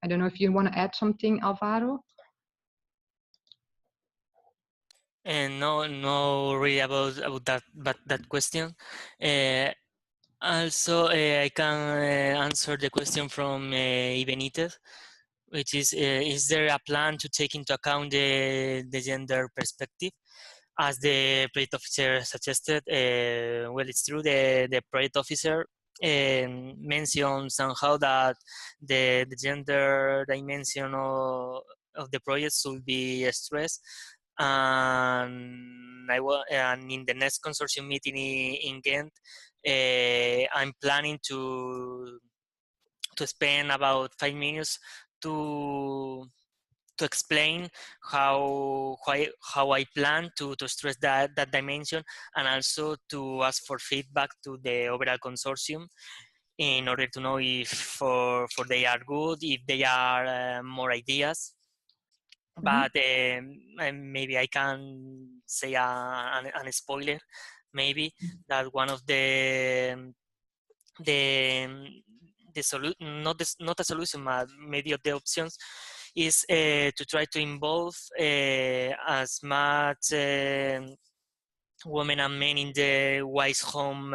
I don't know if you want to add something, Alvaro. And no really about that question. Also, I can answer the question from Benitez, which is there a plan to take into account the gender perspective? As the project officer suggested, well, it's true, the project officer mentioned somehow that the gender dimension of the project should be stressed. And in the next consortium meeting in Ghent, I'm planning to spend about 5 minutes to explain how I plan to stress that dimension, and also to ask for feedback to the overall consortium in order to know if for they are good, if they are more ideas. But maybe I can say a spoiler, maybe that one of not a solution, but maybe of the options is to try to involve as much women and men in the Wise Home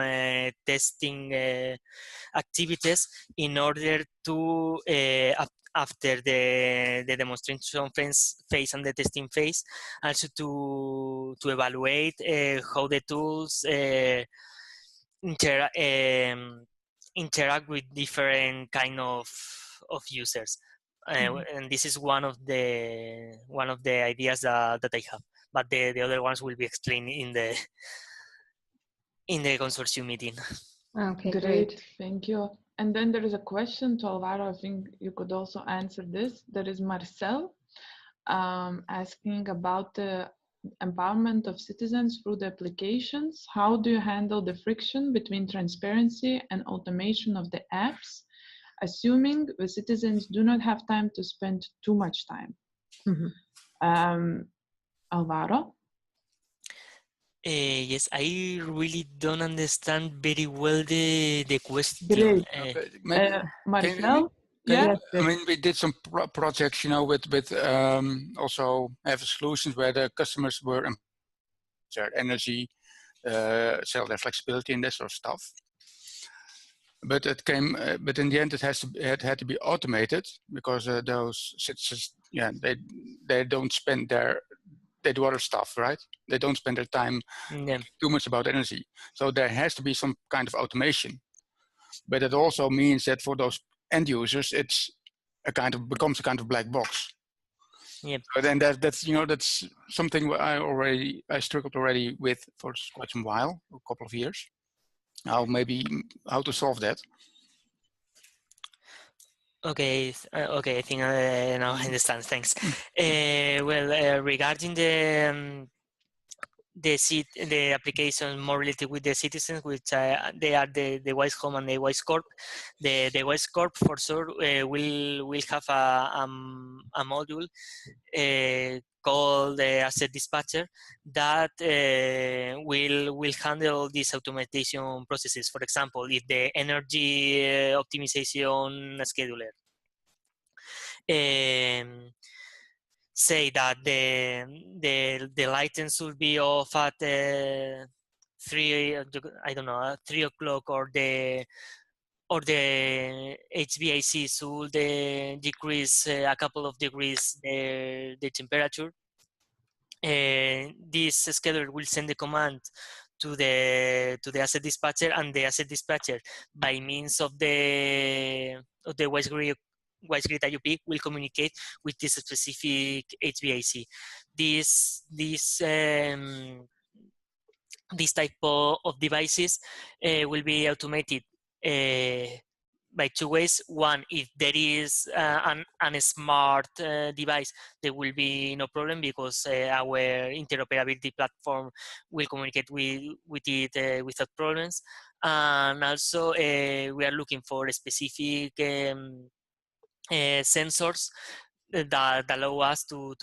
testing activities in order to after the demonstration phase and the testing phase, also to evaluate how the tools interact with different kind of users. And this is one of the ideas that I have, but the other ones will be explained in the consortium meeting. Okay, Great, thank you. And then there is a question to Alvaro. I think you could also answer this. There is Marcel asking about the empowerment of citizens through the applications. How do you handle the friction between transparency and automation of the apps, assuming the citizens do not have time to spend too much time? Alvaro? Yes, I really don't understand very well the question. Great. Marcel? Yeah. I mean, we did some projects, you know, with also have solutions where the customers were their energy, sell their flexibility and that sort of stuff. But it came, but in the end, it had to be automated because those citizens, yeah, they don't spend they do other stuff, right? They don't spend their time too much about energy. So there has to be some kind of automation. But it also means that for those end users, it's becomes a kind of black box. Yep. So then that's something I struggled already with for quite some while, a couple of years. How to solve that. Okay, I think now I understand. Thanks. Regarding the application more related with the citizens, which they are the Wise Home and the Wise Corp. The Wise Corp for sure will have a module called the Asset Dispatcher that will handle these automation processes. For example, if the energy optimization scheduler say that the lights will be off at 3, I don't know, 3 o'clock, or the HVAC should decrease a couple of degrees the temperature. This scheduler will send the command to the asset dispatcher, and the asset dispatcher, by means of the WiseGRID IUP, will communicate with this specific HVAC. This type of devices will be automated by 2 ways. One, if there is a smart device, there will be no problem, because our interoperability platform will communicate with it without problems. And also, we are looking for specific sensors that allow us to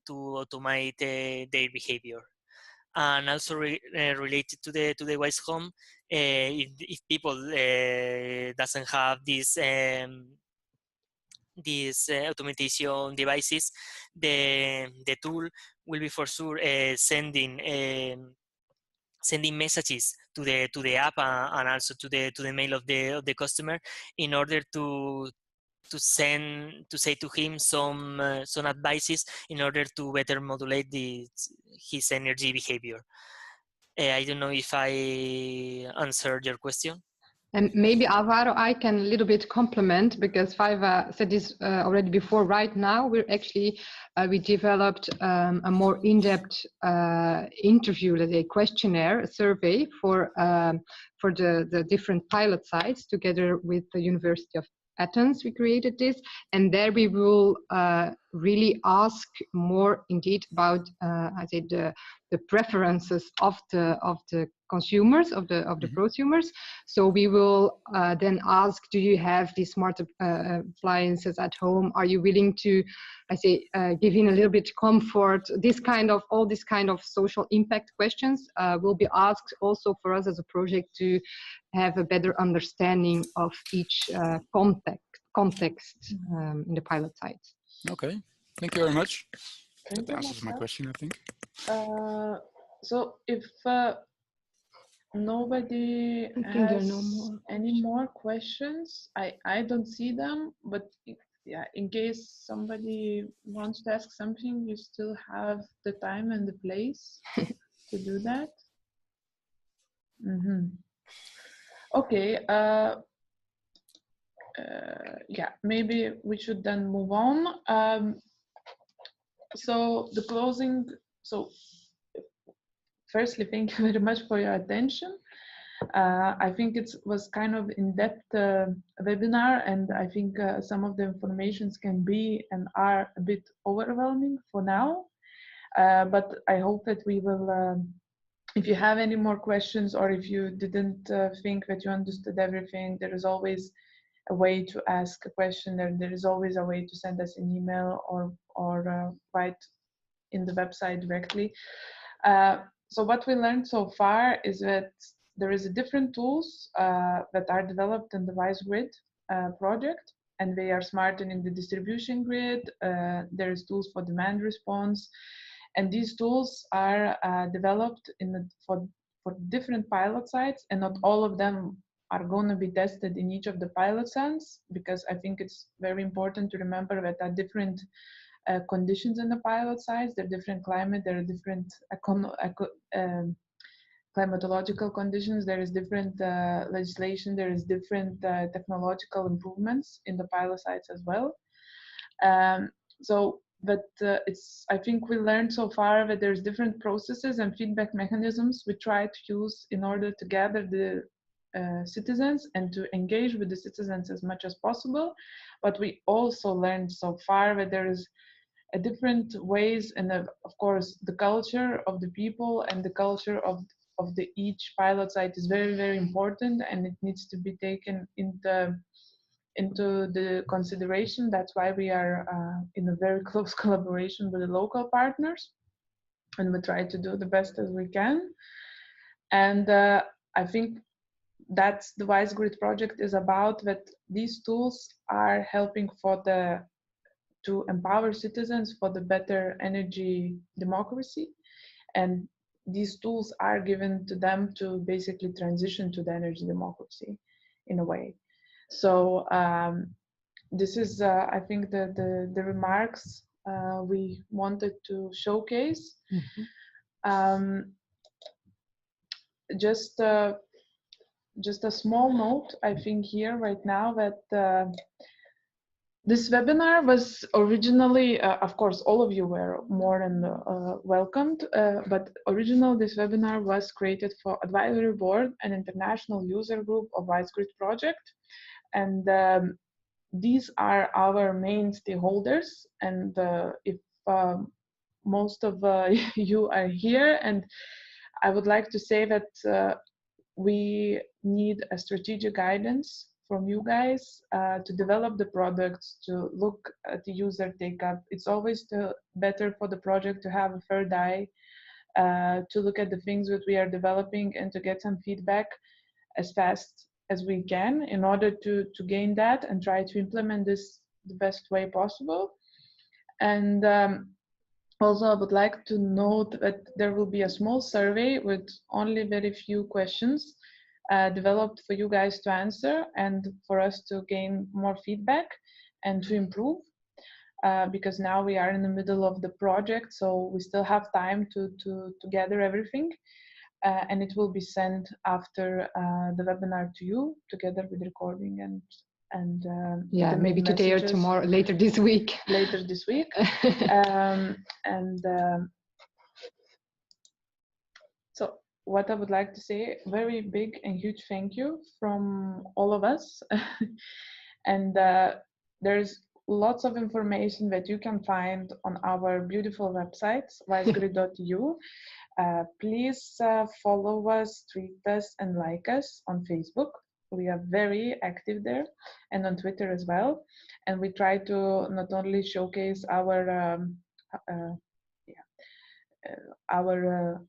automate their behavior. And also related to the Wise Home, if people doesn't have these automation devices, the tool will be for sure sending messages to the app, and also to the mail of the customer, in order to say to him some advices in order to better modulate his energy behavior. I don't know if I answered your question. And maybe, Alvaro, I can a little bit complement, because Faiva said this already before. Right now, we're actually, we developed a more in-depth interview, let's say questionnaire, a survey for the different pilot sites. Together with the University of Athens, we created this, and there we will really ask more indeed about I say the preferences of the consumers, of the prosumers. So we will then ask, do you have these smart appliances at home? Are you willing to, I say, give in a little bit comfort? All this kind of social impact questions will be asked also for us as a project to have a better understanding of each context in the pilot sites. Okay, thank you very much. Thank That you, answers my question, I think. So if nobody there are has no more any more questions, I don't see them, but yeah, in case somebody wants to ask something, you still have the time and the place to do that. Okay, yeah, maybe we should then move on. So the closing, so firstly, thank you very much for your attention. I think it was kind of in-depth webinar, and I think some of the informations can be and are a bit overwhelming for now. But I hope that we will, if you have any more questions, or if you didn't think that you understood everything, there is always a way to ask a question. There is always a way to send us an email or write in the website directly. So what we learned so far is that there is different tools that are developed in the WiseGRID project, and they are smarter in the distribution grid. There is tools for demand response, and these tools are developed for different pilot sites, and not all of them are going to be tested in each of the pilot sites, because I think it's very important to remember that there are different conditions in the pilot sites. There are different climate, there are different climatological conditions, there is different legislation, there is different technological improvements in the pilot sites as well. I think we learned so far that there's different processes and feedback mechanisms we try to use in order to gather the citizens and to engage with the citizens as much as possible. But we also learned so far that there is a different ways, and of course the culture of the people and the culture of the each pilot site is very, very important, and it needs to be taken into the consideration. That's why we are in a very close collaboration with the local partners, and we try to do the best as we can. And I think that's the WiseGRID project is about, that these tools are helping for the to empower citizens for the better energy democracy. And these tools are given to them to basically transition to the energy democracy in a way. So this is, I think, the remarks we wanted to showcase. Just a small note, I think, here right now, that this webinar was originally, of course, all of you were more than welcomed, but originally this webinar was created for Advisory Board, an international user group of WiseGRID project. And these are our main stakeholders. And if most of you are here, and I would like to say that we need a strategic guidance from you guys to develop the products, to look at the user take-up. It's always better for the project to have a third eye, to look at the things that we are developing and to get some feedback as fast as we can in order to gain that and try to implement this the best way possible. And also, I would like to note that there will be a small survey with only very few questions developed for you guys to answer and for us to gain more feedback and to improve, because now we are in the middle of the project, so we still have time to gather everything, and it will be sent after the webinar to you together with recording and yeah, maybe today or tomorrow, later this week. Later this week. So what I would like to say, very big and huge thank you from all of us. And there's lots of information that you can find on our beautiful website, wisegrid.eu. Please follow us, tweet us, and like us on Facebook. We are very active there, and on Twitter as well. And we try to not only showcase our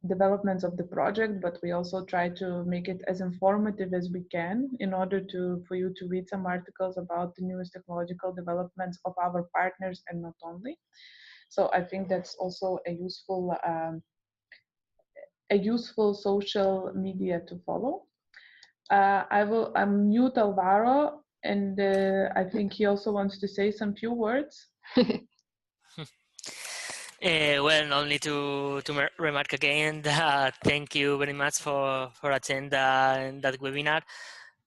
developments of the project, but we also try to make it as informative as we can in order for you to read some articles about the newest technological developments of our partners and not only. So I think that's also a useful social media to follow. I'm mute Alvaro, and I think he also wants to say some few words. Well, only to remark again that thank you very much for attending that webinar,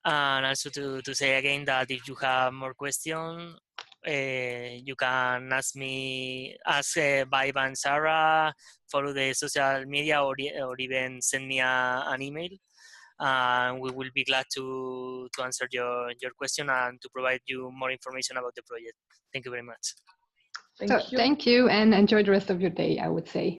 and also to say again that if you have more questions, you can ask Vibe and Sarah, follow the social media, or even send me an email. We will be glad to answer your question and to provide you more information about the project. Thank you very much. Thank you, and enjoy the rest of your day, I would say.